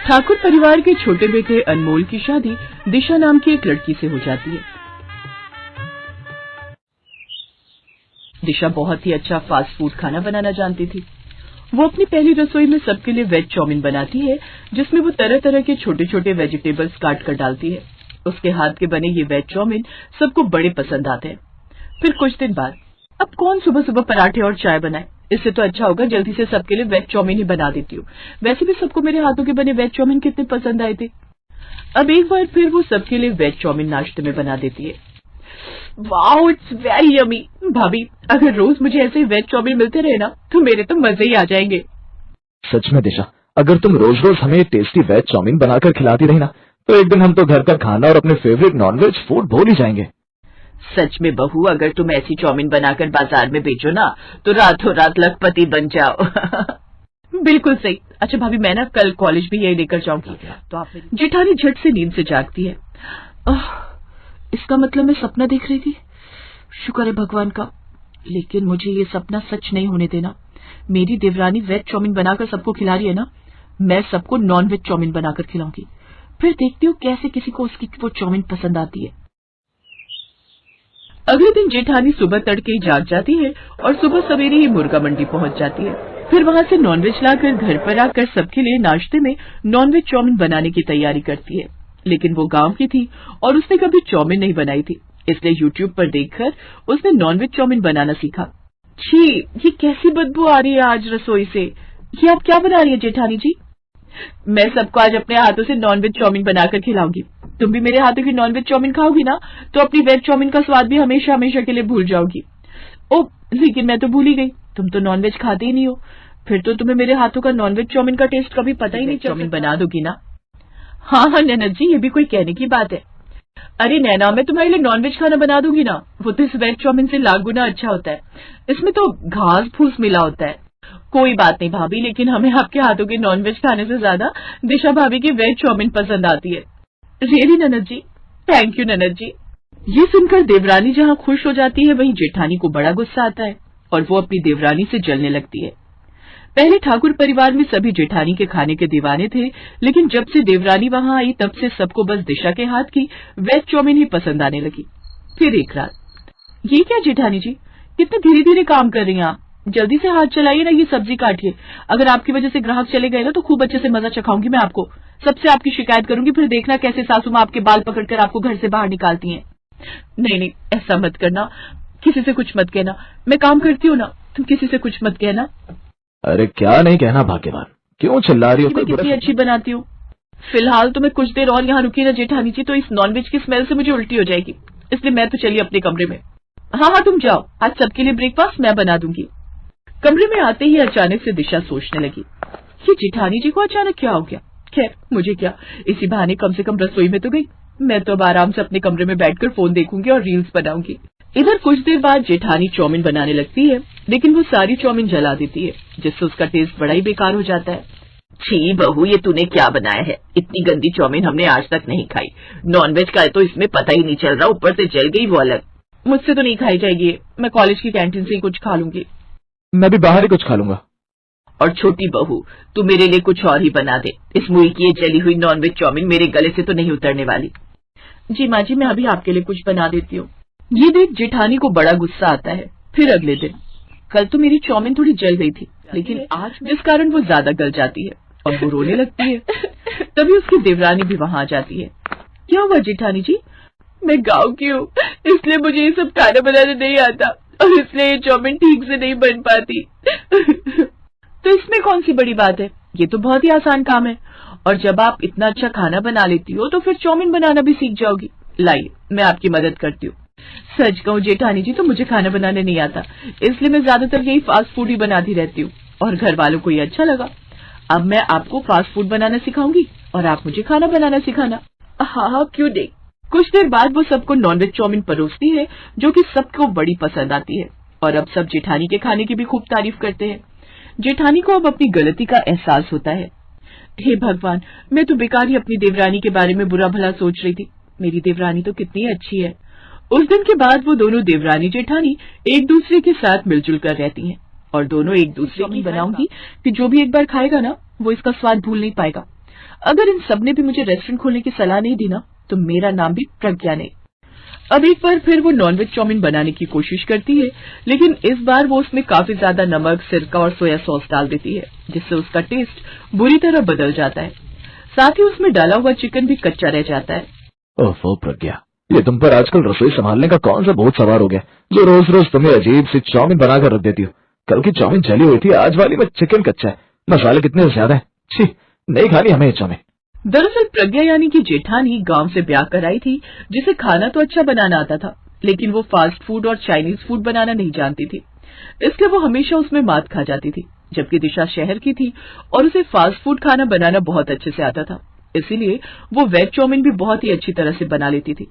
ठाकुर परिवार के छोटे बेटे अनमोल की शादी दिशा नाम की एक लड़की से हो जाती है। दिशा बहुत ही अच्छा फास्ट फूड खाना बनाना जानती थी। वो अपनी पहली रसोई में सबके लिए वेज चाउमीन बनाती है, जिसमें वो तरह तरह के छोटे छोटे वेजिटेबल्स काट कर डालती है। उसके हाथ के बने ये वेज चाउमीन सबको बड़े पसंद आते हैं। फिर कुछ दिन बाद, अब कौन सुबह सुबह पराठे और चाय बनाए, इससे तो अच्छा होगा जल्दी से सबके लिए वेज चाउमीन ही बना देती हूँ। वैसे भी सबको मेरे हाथों के बने वेज चाउमीन कितने पसंद आए थे। अब एक बार फिर वो सबके लिए वेज चाउमीन नाश्ते में बना देती है। Wow, it's very yummy. भाभी, अगर रोज मुझे ऐसे वेज चाउमीन मिलते रहे ना तो मेरे तो मजे ही आ जाएंगे। सच में दिशा, अगर तुम रोज रोज हमें टेस्टी वेज चाउमीन बनाकर खिलाती रही ना तो एक दिन हम तो घर का खाना और अपने फेवरेट नॉनवेज फूड भूल ही जाएंगे। सच में बहू, अगर तुम ऐसी चाउमीन बनाकर बाजार में बेचो ना तो रातों रात लखपति बन जाओ। बिल्कुल सही। अच्छा भाभी, मैं ना कल कॉलेज भी यही लेकर जाऊंगी। तो आप जेठानी झट से नींद से जागती है। इसका मतलब मैं सपना देख रही थी। शुक्र है भगवान का, लेकिन मुझे ये सपना सच नहीं होने देना। मेरी देवरानी वेज चाउमीन बनाकर सबको खिला रही है ना, मैं सबको नॉन वेज चाउमीन बनाकर खिलाऊंगी। फिर देखती हूँ कैसे किसी को उसकी वो चाउमीन पसंद आती है। अगले दिन जेठानी सुबह तड़के ही जाग जाती है और सुबह सवेरे ही मुर्गा मंडी पहुंच जाती है। फिर वहां से नॉनवेज लाकर घर पर आकर सबके लिए नाश्ते में नॉनवेज चाउमीन बनाने की तैयारी करती है। लेकिन वो गांव की थी और उसने कभी चाउमीन नहीं बनाई थी, इसलिए यूट्यूब पर देखकर उसने नॉनवेज चाउमीन बनाना सीखा। छी, ये कैसी बदबू आ रही है आज रसोई से। ये आप क्या बना रही है जेठानी जी? मैं सबको आज अपने हाथों से नॉनवेज चाउमीन बनाकर खिलाऊंगी। तुम भी मेरे हाथों की नॉनवेज चाउमीन खाओगी ना तो अपनी वेज चाउमीन का स्वाद भी हमेशा हमेशा के लिए भूल जाओगी। ओ, लेकिन मैं तो भूल ही गई, तुम तो नॉनवेज खाते ही नहीं हो। फिर तो तुम्हें मेरे हाथों का नॉनवेज चाउमीन का टेस्ट कभी पता ही नहीं। चाउमीन बना दोगी ना? हाँ हाँ नैना जी, ये भी कोई कहने की बात है। अरे नैना, मैं तुम्हारे लिए नॉनवेज खाना बना दूंगी ना। वो तो इस वेज चाउमीन से लाख गुना अच्छा होता है। इसमें तो घास फूस मिला होता है। कोई बात नहीं भाभी, लेकिन हमें आपके हाथों के नॉनवेज खाने से ज्यादा दिशा भाभी की वेज चाउमीन पसंद आती है। रियली ननद जी? थैंक यू ननद जी। ये सुनकर देवरानी जहाँ खुश हो जाती है, वहीं जेठानी को बड़ा गुस्सा आता है और वो अपनी देवरानी से जलने लगती है। पहले ठाकुर परिवार में सभी जेठानी के खाने के दीवाने थे, लेकिन जब से देवरानी वहां आई तब से सबको बस दिशा के हाथ की वेज चाउमीन ही पसंद आने लगी। फिर एक रात, ये क्या जेठानी जी, कितने धीरे धीरे काम कर रही हैं आप? जल्दी से हाथ चलाइए ना, ये सब्जी काटिए। अगर आपकी वजह से ग्राहक चले गए ना तो खूब अच्छे से मजा चखाऊंगी मैं आपको। सबसे आपकी शिकायत करूंगी, फिर देखना कैसे सासू माँ आपके बाल पकड़कर आपको घर से बाहर निकालती हैं। नहीं नहीं, ऐसा मत करना, किसी से कुछ मत कहना। मैं काम करती हूँ ना, तुम किसी से कुछ मत कहना। अरे क्या नहीं कहना भाग्यवान, क्यों चिल्ला रही हो? मैं कितनी अच्छी बनाती हूँ। फिलहाल तो मैं कुछ देर और यहाँ रुकी ना जेठानी जी, तो इस नॉनवेज की स्मेल से मुझे उल्टी हो जाएगी, इसलिए मैं तो चली अपने कमरे में। हाँ हाँ तुम जाओ, आज सबके लिए ब्रेकफास्ट मैं बना दूंगी। कमरे में आते ही अचानक से दिशा सोचने लगी, ये जेठानी जी को अचानक क्या हो गया? खैर मुझे क्या, इसी बहाने कम से कम रसोई में तो गई। मैं तो अब आराम से अपने कमरे में बैठकर फोन देखूंगी और रील्स बनाऊंगी। इधर कुछ देर बाद जेठानी चाउमीन बनाने लगती है, लेकिन वो सारी चाउमीन जला देती है, जिससे उसका टेस्ट बड़ा ही बेकार हो जाता है। छी बहू, ये तूने क्या बनाया है? इतनी गंदी चाउमीन हमने आज तक नहीं खाई। नॉनवेज का है तो इसमें पता ही नहीं चल रहा, ऊपर से जल गई वो अलग। मुझसे तो नहीं खाई जाएगी, मैं कॉलेज की कैंटीन से ही कुछ खा लूंगी। मैं भी बाहर ही कुछ खा लूंगा। और छोटी बहू, तू मेरे लिए कुछ और ही बना दे। इस मुई की ये जली हुई नॉनवेज चाउमीन मेरे गले से तो नहीं उतरने वाली। जी माँ जी, मैं अभी आपके लिए कुछ बना देती हूँ। ये देख जेठानी को बड़ा गुस्सा आता है। फिर अगले दिन, कल तो मेरी चाउमीन थोड़ी जल गई थी, लेकिन आज जिस कारण वो ज्यादा गल जाती है और वो रोने लगती है। तभी उसकी देवरानी भी वहां आ जाती है। क्या हुआ जेठानी जी? मैं गाँव की हूँ, इसलिए मुझे ये सब खाना बनाने नहीं आता और इसलिए ये चाउमीन ठीक से नहीं बन पाती। तो इसमें कौन सी बड़ी बात है, ये तो बहुत ही आसान काम है। और जब आप इतना अच्छा खाना बना लेती हो तो फिर चाउमीन बनाना भी सीख जाओगी। लाइए, मैं आपकी मदद करती हूँ। सच कहूँ जेठानी जी, तो मुझे खाना बनाने नहीं आता, इसलिए मैं ज्यादातर यही फास्ट फूड ही बनाती रहती हूँ और घर वालों को ये अच्छा लगा। अब मैं आपको फास्ट फूड बनाना सिखाऊंगी और आप मुझे खाना बनाना सिखाना। हाँ हाँ क्यों नहीं। कुछ देर बाद वो सबको नॉनवेज चाउमीन परोसती है, जो कि सबको बड़ी पसंद आती है और अब सब जेठानी के खाने की भी खूब तारीफ करते हैं। जेठानी को अब अपनी गलती का एहसास होता है। हे भगवान, मैं तो बेकार ही अपनी देवरानी के बारे में बुरा भला सोच रही थी। मेरी देवरानी तो कितनी अच्छी है। उस दिन के बाद वो दोनों देवरानी जेठानी एक दूसरे के साथ मिलजुल कर रहती हैं और दोनों एक दूसरे की बनाऊंगी कि जो भी एक बार खाएगा ना वो इसका स्वाद भूल नहीं पाएगा। अगर इन सब ने भी मुझे रेस्टोरेंट खोलने की सलाह नहीं दी ना, तो मेरा नाम भी प्रज्ञा नहीं। अब एक बार फिर वो नॉनवेज चाउमीन बनाने की कोशिश करती है, लेकिन इस बार वो उसमें काफी ज्यादा नमक, सिरका और सोया सॉस डाल देती है, जिससे उसका टेस्ट बुरी तरह बदल जाता है। साथ ही उसमें डाला हुआ चिकन भी कच्चा रह जाता है। ओफो प्रज्ञा, ये तुम पर आजकल रसोई संभालने का कौन सा भूत सवार हो गया, जो रोज रोज तुम्हें अजीब सी चाउमीन बनाकर रख देती हो। कल की चाउमीन जली हुई थी, आज वाली में चिकन कच्चा है, मसाले कितने ज्यादा है। छी, नहीं खानी हमें ये चाउमीन। दरअसल प्रज्ञा यानी कि जेठानी गांव से ब्याह कर आई थी, जिसे खाना तो अच्छा बनाना आता था, लेकिन वो फास्ट फूड और चाइनीज फूड बनाना नहीं जानती थी। इसलिए वो हमेशा उसमें मात खा जाती थी, जबकि दिशा शहर की थी और उसे फास्ट फूड खाना बनाना बहुत अच्छे से आता था। इसीलिए वो वेज चाउमीन भी बहुत ही अच्छी तरह से बना लेती थी।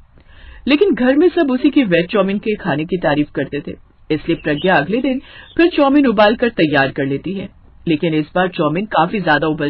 लेकिन घर में सब उसी की वेज चाउमीन के खाने की तारीफ करते थे, इसलिए प्रज्ञा अगले दिन फिर चाउमीन उबाल कर तैयार कर लेती है। लेकिन इस बार चाउमीन काफी ज्यादा उबल